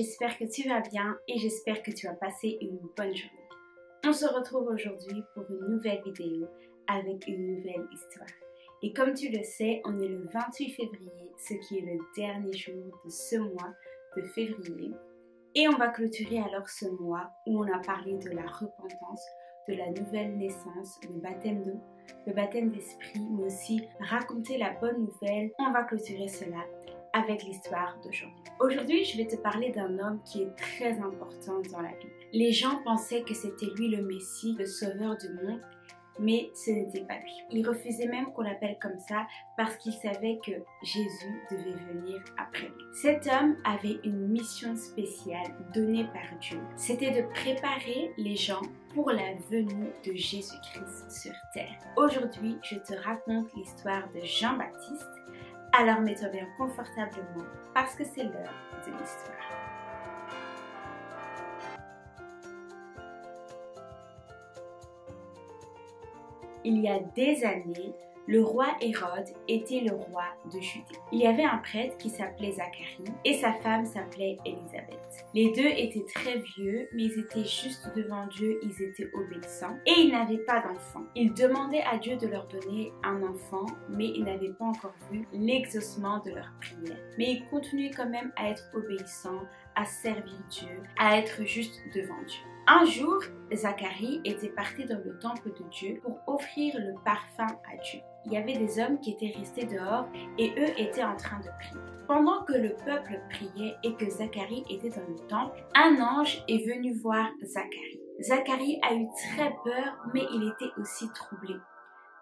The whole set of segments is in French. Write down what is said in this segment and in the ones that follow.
j'espère que tu vas bien et j'espère que tu as passé une bonne journée. On se retrouve aujourd'hui pour une nouvelle vidéo avec une nouvelle histoire. Et comme tu le sais, on est le 28 février, ce qui est le dernier jour de ce mois de février. Et on va clôturer alors ce mois où on a parlé de la repentance, de la nouvelle naissance, le baptême d'eau, le baptême d'esprit, mais aussi raconter la bonne nouvelle. On va clôturer cela avec l'histoire d'aujourd'hui. Aujourd'hui, je vais te parler d'un homme qui est très important dans la Bible. Les gens pensaient que c'était lui le Messie, le sauveur du monde, mais ce n'était pas lui. Il refusait même qu'on l'appelle comme ça parce qu'il savait que Jésus devait venir après lui. Cet homme avait une mission spéciale donnée par Dieu. C'était de préparer les gens pour la venue de Jésus-Christ sur terre. Aujourd'hui, je te raconte l'histoire de Jean-Baptiste. Alors mets-toi bien confortablement parce que c'est l'heure de l'histoire. Il y a des années, le roi Hérode était le roi de Judée. Il y avait un prêtre qui s'appelait Zacharie et sa femme s'appelait Élisabeth. Les deux étaient très vieux, mais ils étaient juste devant Dieu, ils étaient obéissants et ils n'avaient pas d'enfant. Ils demandaient à Dieu de leur donner un enfant, mais ils n'avaient pas encore vu l'exaucement de leur prière. Mais ils continuaient quand même à être obéissants, à servir Dieu, à être juste devant Dieu. Un jour, Zacharie était parti dans le temple de Dieu pour offrir le parfum à Dieu. Il y avait des hommes qui étaient restés dehors et eux étaient en train de prier. Pendant que le peuple priait et que Zacharie était dans le temple, un ange est venu voir Zacharie. Zacharie a eu très peur, mais il était aussi troublé.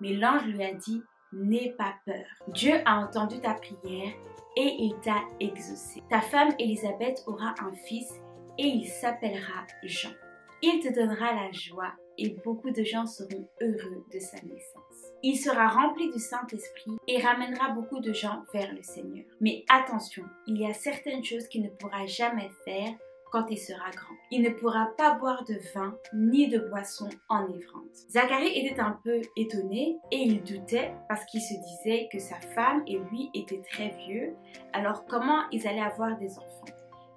Mais l'ange lui a dit « N'aie pas peur. Dieu a entendu ta prière et il t'a exaucé. Ta femme Élisabeth aura un fils et il s'appellera Jean. Il te donnera la joie et beaucoup de gens seront heureux de sa naissance. Il sera rempli du Saint-Esprit et ramènera beaucoup de gens vers le Seigneur. Mais attention, il y a certaines choses qu'il ne pourra jamais faire quand il sera grand. Il ne pourra pas boire de vin ni de boisson enivrante. » Zacharie était un peu étonné et il doutait parce qu'il se disait que sa femme et lui étaient très vieux. Alors comment ils allaient avoir des enfants?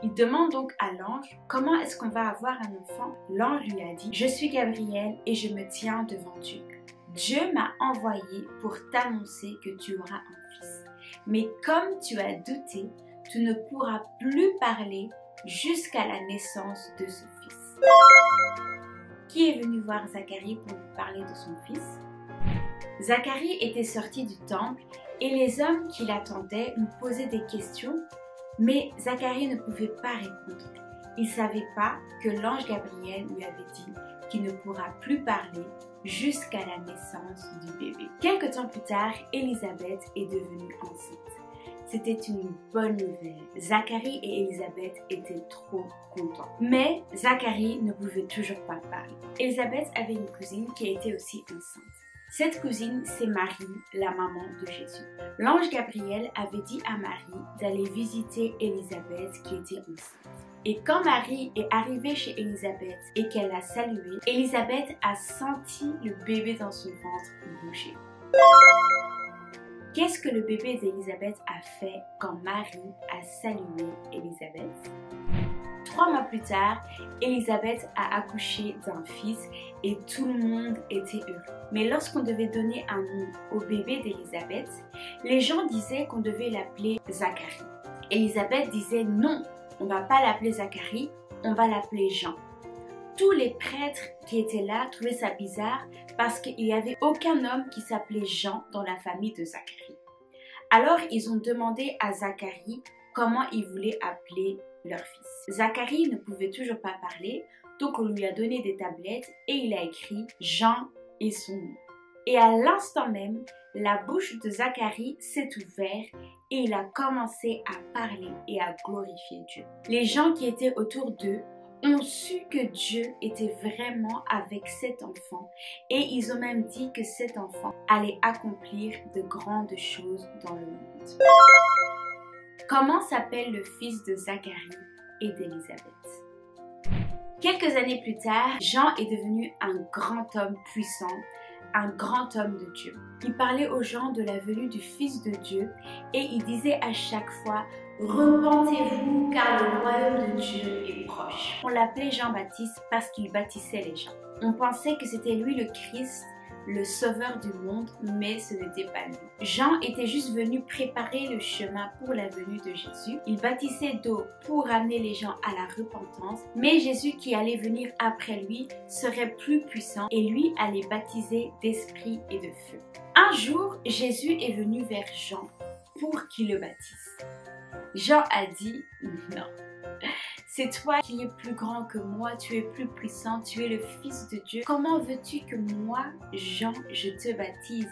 Il demande donc à l'ange « Comment est-ce qu'on va avoir un enfant ?» L'ange lui a dit « Je suis Gabriel et je me tiens devant Dieu. Dieu m'a envoyé pour t'annoncer que tu auras un fils. Mais comme tu as douté, tu ne pourras plus parler jusqu'à la naissance de ce fils. » Qui est venu voir Zacharie pour lui parler de son fils? Zacharie était sorti du temple et les hommes qui l'attendaient lui posaient des questions. Mais Zacharie ne pouvait pas répondre. Il ne savait pas que l'ange Gabriel lui avait dit qu'il ne pourra plus parler jusqu'à la naissance du bébé. Quelque temps plus tard, Élisabeth est devenue enceinte. C'était une bonne nouvelle. Zacharie et Élisabeth étaient trop contents. Mais Zacharie ne pouvait toujours pas parler. Élisabeth avait une cousine qui était aussi enceinte. Cette cousine, c'est Marie, la maman de Jésus. L'ange Gabriel avait dit à Marie d'aller visiter Élisabeth qui était enceinte. Et quand Marie est arrivée chez Élisabeth et qu'elle l'a saluée, Élisabeth a senti le bébé dans son ventre bouger. Qu'est-ce que le bébé d'Élisabeth a fait quand Marie a salué Élisabeth? 3 mois plus tard, Élisabeth a accouché d'un fils et tout le monde était heureux. Mais lorsqu'on devait donner un nom au bébé d'Élisabeth, les gens disaient qu'on devait l'appeler Zacharie. Élisabeth disait non, on ne va pas l'appeler Zacharie, on va l'appeler Jean. Tous les prêtres qui étaient là trouvaient ça bizarre parce qu'il n'y avait aucun homme qui s'appelait Jean dans la famille de Zacharie. Alors ils ont demandé à Zacharie comment il voulait appeler leur fils. Zacharie ne pouvait toujours pas parler, donc on lui a donné des tablettes et il a écrit Jean et son nom. Et à l'instant même, la bouche de Zacharie s'est ouverte et il a commencé à parler et à glorifier Dieu. Les gens qui étaient autour d'eux ont su que Dieu était vraiment avec cet enfant et ils ont même dit que cet enfant allait accomplir de grandes choses dans le monde. Comment s'appelle le fils de Zacharie et d'Élisabeth? Quelques années plus tard, Jean est devenu un grand homme puissant un grand homme de Dieu. Il parlait aux gens de la venue du Fils de Dieu et il disait à chaque fois « Repentez-vous car le royaume de Dieu est proche ». On l'appelait Jean-Baptiste parce qu'il baptisait les gens. On pensait que c'était lui le Christ, le sauveur du monde, mais ce n'était pas lui. Jean était juste venu préparer le chemin pour la venue de Jésus. Il baptisait d'eau pour amener les gens à la repentance, mais Jésus qui allait venir après lui serait plus puissant et lui allait baptiser d'esprit et de feu. Un jour, Jésus est venu vers Jean pour qu'il le baptise. Jean a dit « Non, c'est toi qui es plus grand que moi, tu es plus puissant, tu es le Fils de Dieu. Comment veux-tu que moi, Jean, je te baptise ?»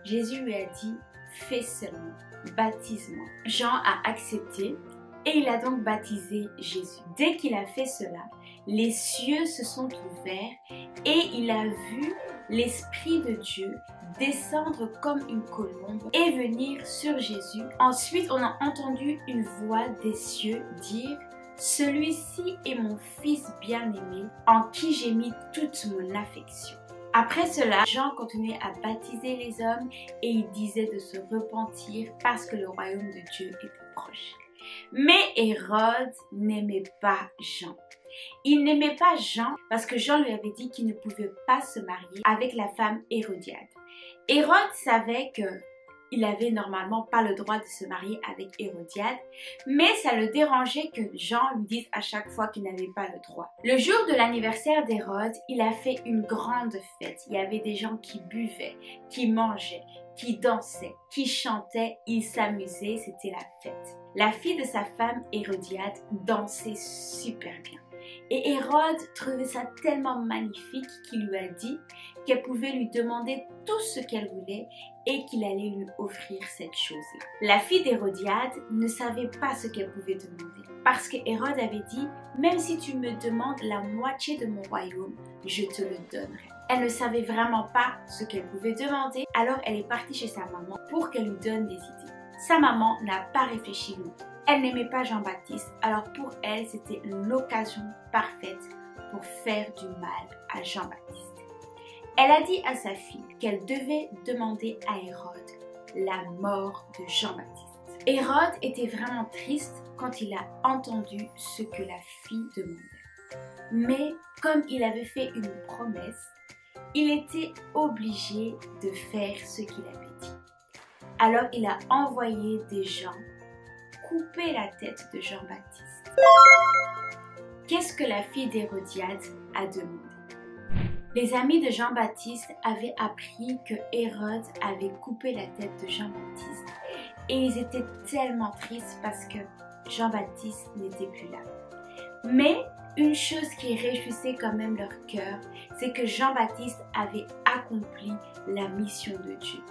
Jésus lui a dit « Fais seulement, baptise-moi. » Jean a accepté et il a donc baptisé Jésus. Dès qu'il a fait cela, les cieux se sont ouverts et il a vu l'Esprit de Dieu descendre comme une colombe et venir sur Jésus. Ensuite, on a entendu une voix des cieux dire « Celui-ci est mon Fils bien-aimé, en qui j'ai mis toute mon affection. » Après cela, Jean continuait à baptiser les hommes et il disait de se repentir parce que le royaume de Dieu était proche. Mais Hérode n'aimait pas Jean. Il n'aimait pas Jean parce que Jean lui avait dit qu'il ne pouvait pas se marier avec la femme Hérodiade. Hérode savait qu'il avait normalement pas le droit de se marier avec Hérodiade, mais ça le dérangeait que Jean lui dise à chaque fois qu'il n'avait pas le droit. Le jour de l'anniversaire d'Hérode, il a fait une grande fête. Il y avait des gens qui buvaient, qui mangeaient, qui dansaient, qui chantaient, ils s'amusaient, c'était la fête. La fille de sa femme Hérodiade dansait super bien. Et Hérode trouvait ça tellement magnifique qu'il lui a dit qu'elle pouvait lui demander tout ce qu'elle voulait et qu'il allait lui offrir cette chose-là. La fille d'Hérodiade ne savait pas ce qu'elle pouvait demander parce que Hérode avait dit « Même si tu me demandes la moitié de mon royaume, je te le donnerai. » Elle ne savait vraiment pas ce qu'elle pouvait demander, alors elle est partie chez sa maman pour qu'elle lui donne des idées. Sa maman n'a pas réfléchi longtemps. Elle n'aimait pas Jean-Baptiste, alors pour elle, c'était l'occasion parfaite pour faire du mal à Jean-Baptiste. Elle a dit à sa fille qu'elle devait demander à Hérode la mort de Jean-Baptiste. Hérode était vraiment triste quand il a entendu ce que la fille demandait. Mais comme il avait fait une promesse, il était obligé de faire ce qu'il avait dit. Alors il a envoyé des gens couper la tête de Jean-Baptiste. Qu'est-ce que la fille d'Hérodiade a demandé? Les amis de Jean-Baptiste avaient appris que Hérode avait coupé la tête de Jean-Baptiste et ils étaient tellement tristes parce que Jean-Baptiste n'était plus là. Mais une chose qui réjouissait quand même leur cœur, c'est que Jean-Baptiste avait accompli la mission de Dieu.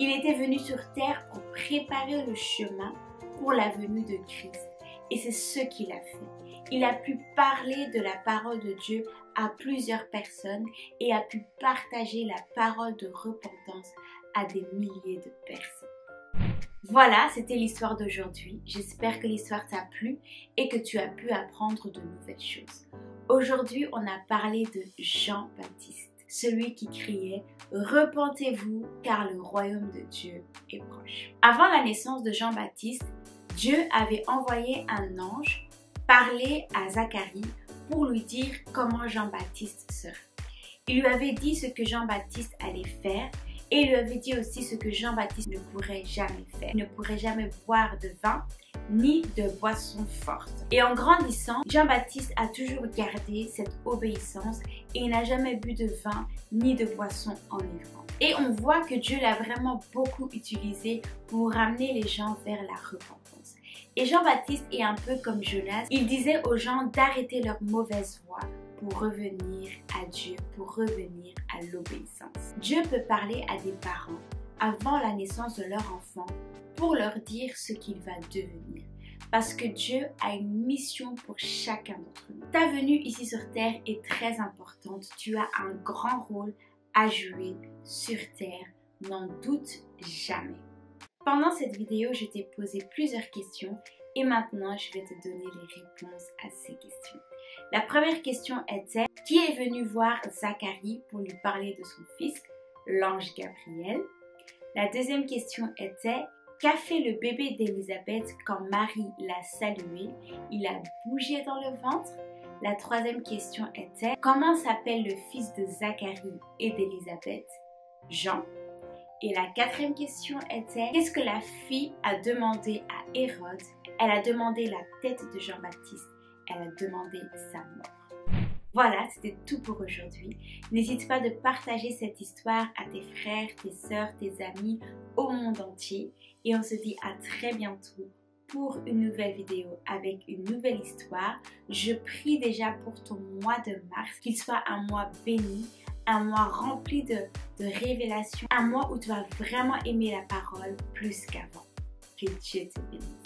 Il était venu sur terre pour préparer le chemin pour la venue de Christ. Et c'est ce qu'il a fait. Il a pu parler de la parole de Dieu à plusieurs personnes et a pu partager la parole de repentance à des milliers de personnes. Voilà, c'était l'histoire d'aujourd'hui. J'espère que l'histoire t'a plu et que tu as pu apprendre de nouvelles choses. Aujourd'hui, on a parlé de Jean-Baptiste, celui qui criait « Repentez-vous car le royaume de Dieu est proche ». Avant la naissance de Jean-Baptiste, Dieu avait envoyé un ange parler à Zacharie pour lui dire comment Jean-Baptiste serait. Il lui avait dit ce que Jean-Baptiste allait faire et il lui avait dit aussi ce que Jean-Baptiste ne pourrait jamais faire. Il ne pourrait jamais boire de vin ni de boisson forte. Et en grandissant, Jean-Baptiste a toujours gardé cette obéissance et il n'a jamais bu de vin ni de boisson enivrante. Et on voit que Dieu l'a vraiment beaucoup utilisé pour ramener les gens vers la repentance. Et Jean-Baptiste est un peu comme Jonas. Il disait aux gens d'arrêter leur mauvaise voie pour revenir à Dieu, pour revenir à l'obéissance. Dieu peut parler à des parents avant la naissance de leur enfant pour leur dire ce qu'il va devenir. Parce que Dieu a une mission pour chacun d'entre nous. Ta venue ici sur terre est très importante. Tu as un grand rôle à jouer sur terre. N'en doute jamais. Pendant cette vidéo, je t'ai posé plusieurs questions et maintenant je vais te donner les réponses à ces questions. La première question était: qui est venu voir Zacharie pour lui parler de son fils? l'ange Gabriel. La deuxième question était: qu'a fait le bébé d'Élisabeth quand Marie l'a salué? Il a bougé dans le ventre. La troisième question était: comment s'appelle le fils de Zacharie et d'Élisabeth? Jean. Et la quatrième question était: qu'est-ce que la fille a demandé à Hérode? Elle a demandé la tête de Jean-Baptiste. Elle a demandé sa mort. Voilà, c'était tout pour aujourd'hui. N'hésite pas de partager cette histoire à tes frères, tes sœurs, tes amis au monde entier. Et on se dit à très bientôt pour une nouvelle vidéo avec une nouvelle histoire. Je prie déjà pour ton mois de mars, qu'il soit un mois béni, un mois rempli de révélations, un mois où tu vas vraiment aimer la parole plus qu'avant. Que Dieu te bénisse.